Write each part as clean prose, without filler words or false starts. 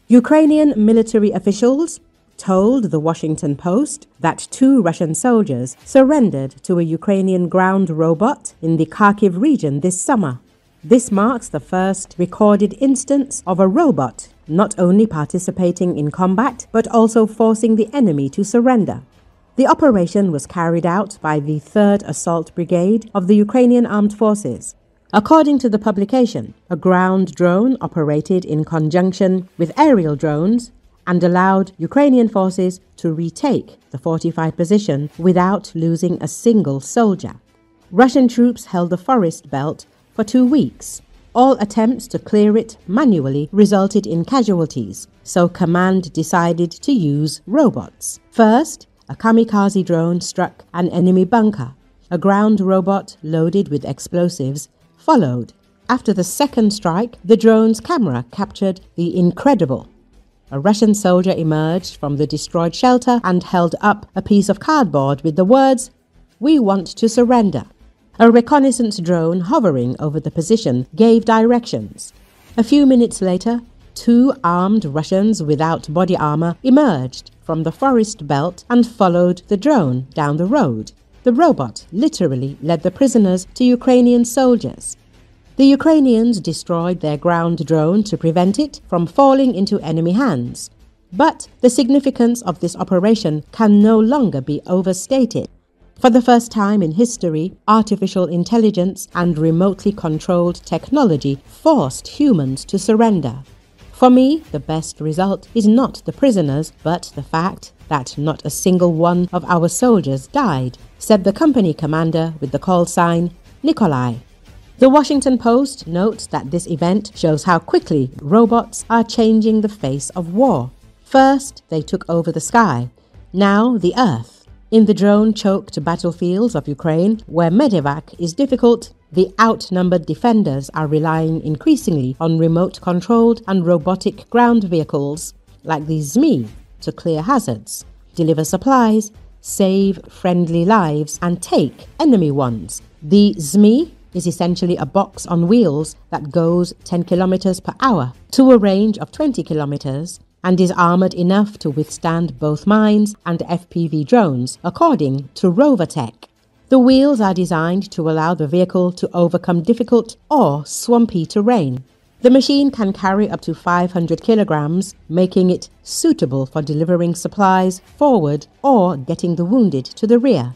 Ukrainian military officials told the Washington Post that 2 Russian soldiers surrendered to a Ukrainian ground robot in the Kharkiv region this summer. This marks the first recorded instance of a robot not only participating in combat but also forcing the enemy to surrender. The operation was carried out by the 3rd Assault Brigade of the Ukrainian Armed Forces. According to the publication, a ground drone operated in conjunction with aerial drones and allowed Ukrainian forces to retake the fortified position without losing a single soldier. Russian troops held the forest belt for 2 weeks. All attempts to clear it manually resulted in casualties, so command decided to use robots. First, a kamikaze drone struck an enemy bunker. A ground robot loaded with explosives followed. After the second strike, the drone's camera captured the incredible. A Russian soldier emerged from the destroyed shelter and held up a piece of cardboard with the words, "We want to surrender." A reconnaissance drone hovering over the position gave directions. A few minutes later, 2 armed Russians without body armor emerged from the forest belt and followed the drone down the road. The robot literally led the prisoners to Ukrainian soldiers. The Ukrainians destroyed their ground drone to prevent it from falling into enemy hands. But the significance of this operation can no longer be overstated. For the first time in history, artificial intelligence and remotely controlled technology forced humans to surrender. For me, the best result is not the prisoners, but the fact that not a single one of our soldiers died, said the company commander with the call sign Nikolai. The Washington Post notes that this event shows how quickly robots are changing the face of war. First, they took over the sky, now the earth. In the drone-choked battlefields of Ukraine, where medevac is difficult, the outnumbered defenders are relying increasingly on remote-controlled and robotic ground vehicles, like the ZMI, to clear hazards, deliver supplies, save friendly lives, and take enemy ones. The ZMI is essentially a box on wheels that goes 10 kilometers per hour to a range of 20 kilometers and is armored enough to withstand both mines and FPV drones, according to Rovertech. The wheels are designed to allow the vehicle to overcome difficult or swampy terrain. The machine can carry up to 500 kilograms, making it suitable for delivering supplies forward or getting the wounded to the rear.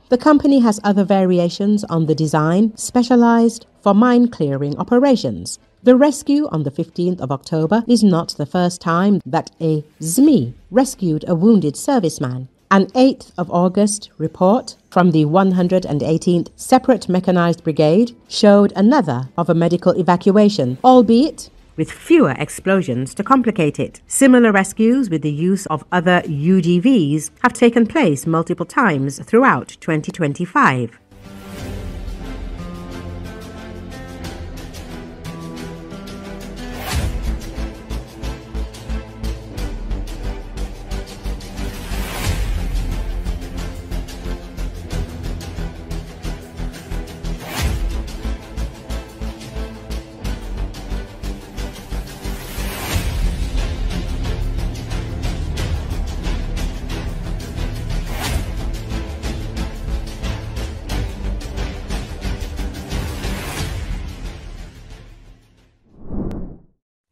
The company has other variations on the design, specialized for mine-clearing operations. The rescue on the 15th of October is not the first time that a ZMI rescued a wounded serviceman. An 8th of August report from the 118th Separate Mechanized Brigade showed another of a medical evacuation, albeit with fewer explosions to complicate it. Similar rescues with the use of other UGVs have taken place multiple times throughout 2025.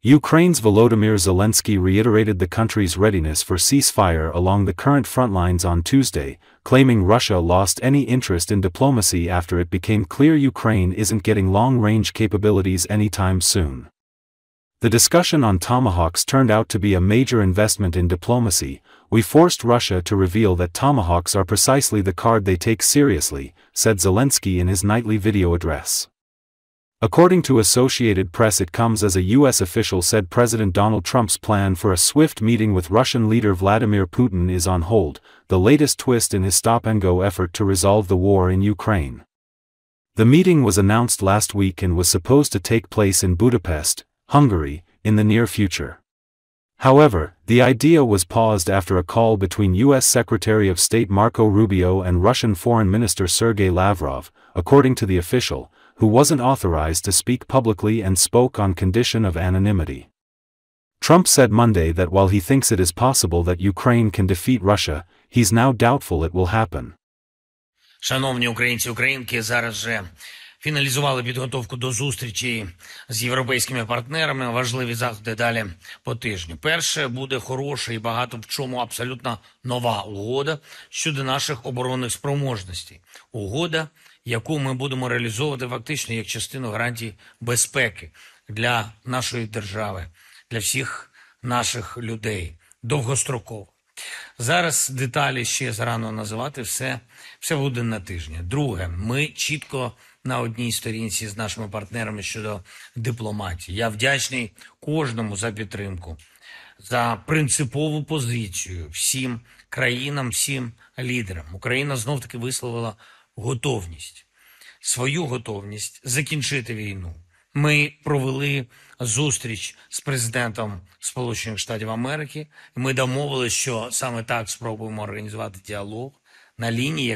Ukraine's Volodymyr Zelensky reiterated the country's readiness for ceasefire along the current front lines on Tuesday, claiming Russia lost any interest in diplomacy after it became clear Ukraine isn't getting long-range capabilities anytime soon. The discussion on Tomahawks turned out to be a major investment in diplomacy. "We forced Russia to reveal that Tomahawks are precisely the card they take seriously," said Zelensky in his nightly video address. According to Associated Press, it comes as a U.S. official said President Donald Trump's plan for a swift meeting with Russian leader Vladimir Putin is on hold, the latest twist in his stop-and-go effort to resolve the war in Ukraine. The meeting was announced last week and was supposed to take place in Budapest, Hungary, in the near future. However, the idea was paused after a call between U.S. Secretary of State Marco Rubio and Russian Foreign Minister Sergei Lavrov, according to the official, who wasn't authorized to speak publicly and spoke on condition of anonymity. Trump said Monday that while he thinks it is possible that Ukraine can defeat Russia, he's now doubtful it will happen. Шановні українці і українки, зараз вже фіналізували підготовку до зустрічі з європейськими партнерами. Важливі заходи далі по тижню. Перше, буде хороша і багато в чому абсолютно нова угода щодо наших оборонних спроможностей. Угода, яку ми будемо реалізовувати фактично як частину гарантій безпеки для нашої держави, для всіх наших людей, довгостроково. Зараз деталі ще зарано називати, все буде на тижні. Друге, ми чітко на одній сторінці з нашими партнерами щодо дипломатії. Я вдячний кожному за підтримку, за принципову позицію всім країнам, всім лідерам. Україна знов-таки висловила готовність, свою готовність закінчити війну. Ми провели зустріч з президентом Сполучених Штатів Америки. Ми домовилися, що саме так спробуємо організувати діалог на лінії,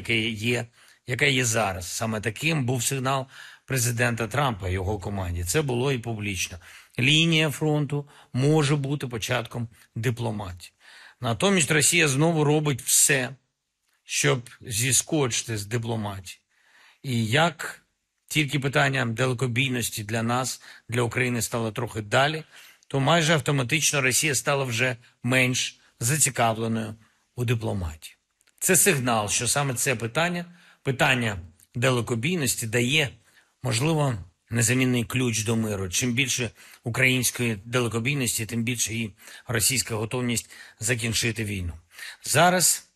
яка є зараз. Саме таким був сигнал президента Трампа і його команді. Це було і публічно. Лінія фронту може бути початком дипломатії. Натомість Росія знову робить все, щоб зіскочити з дипломатії. І як тільки питання далекобійності для нас, для України стало трохи далі, то майже автоматично Росія стала вже менш зацікавленою у дипломатії. Це сигнал, що саме це питання далекобійності дає, можливо, незамінний ключ до миру. Чим більше української далекобійності, тим більше і російська готовність закінчити війну. Зараз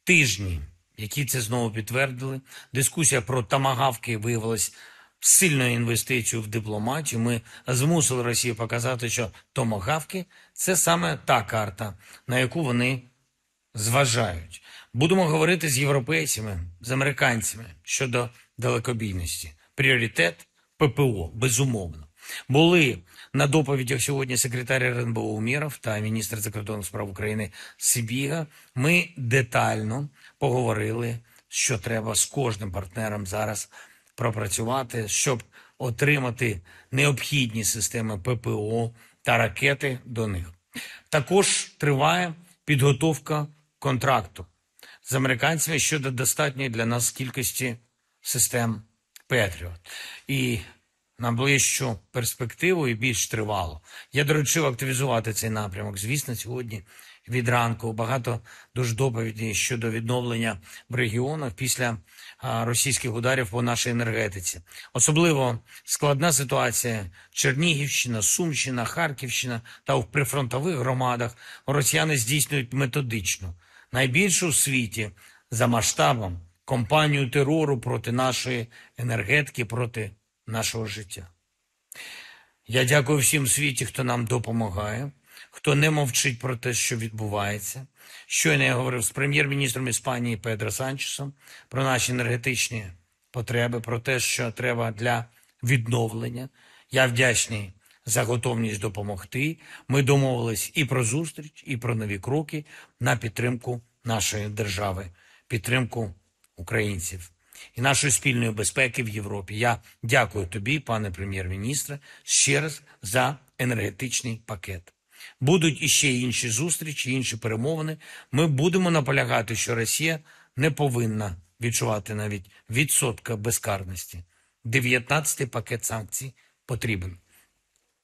тижні, які це знову підтвердили. Дискусія про томагавки виявилась сильною інвестицією в дипломатію. Ми змусили Росію показати, що томагавки – це саме та карта, на яку вони зважають. Будемо говорити з європейцями, з американцями щодо далекобійності. Пріоритет – ППО, безумовно. Були на доповідях сьогодні секретар РНБО Умєров та міністр закордонних справ України Сибіга. Ми детально поговорили, що треба з кожним партнером зараз пропрацювати, щоб отримати необхідні системи ППО та ракети до них. Також триває підготовка контракту з американцями щодо достатньої для нас кількості систем Patriot. І на ближчу перспективу і більш тривало. Я доручив активізувати цей напрямок. Звісно, сьогодні від ранку багато дуже доповідей щодо відновлення в регіонах після російських ударів по нашій енергетиці. Особливо складна ситуація Чернігівщина, Сумщина, Харківщина та в прифронтових громадах росіяни здійснюють методично, найбільшу у світі за масштабом кампанію терору проти нашої енергетики, проти нашого життя. Я дякую всім в світі, хто нам допомагає, хто не мовчить про те, що відбувається. Щойно я говорив з прем'єр-міністром Іспанії Педро Санчесом про наші енергетичні потреби, про те, що треба для відновлення. Я вдячний за готовність допомогти. Ми домовились і про зустріч, і про нові кроки на підтримку нашої держави, підтримку українців і нашої спільної безпеки в Європі. Я дякую тобі, пане прем'єр-міністре, ще раз за енергетичний пакет. Будуть іще інші зустрічі, інші перемовини. Ми будемо наполягати, що Росія не повинна відчувати навіть відсотка безкарності. 19-й пакет санкцій потрібен.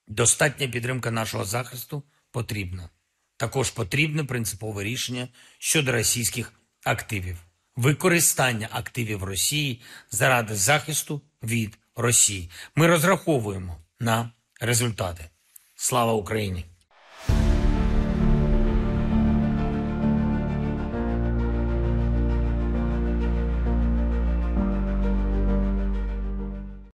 Достатня підтримка нашого захисту потрібна. Також потрібне принципове рішення щодо російських активів. Використання активів Росії заради захисту від Росії. Ми розраховуємо на результати. Слава Україні!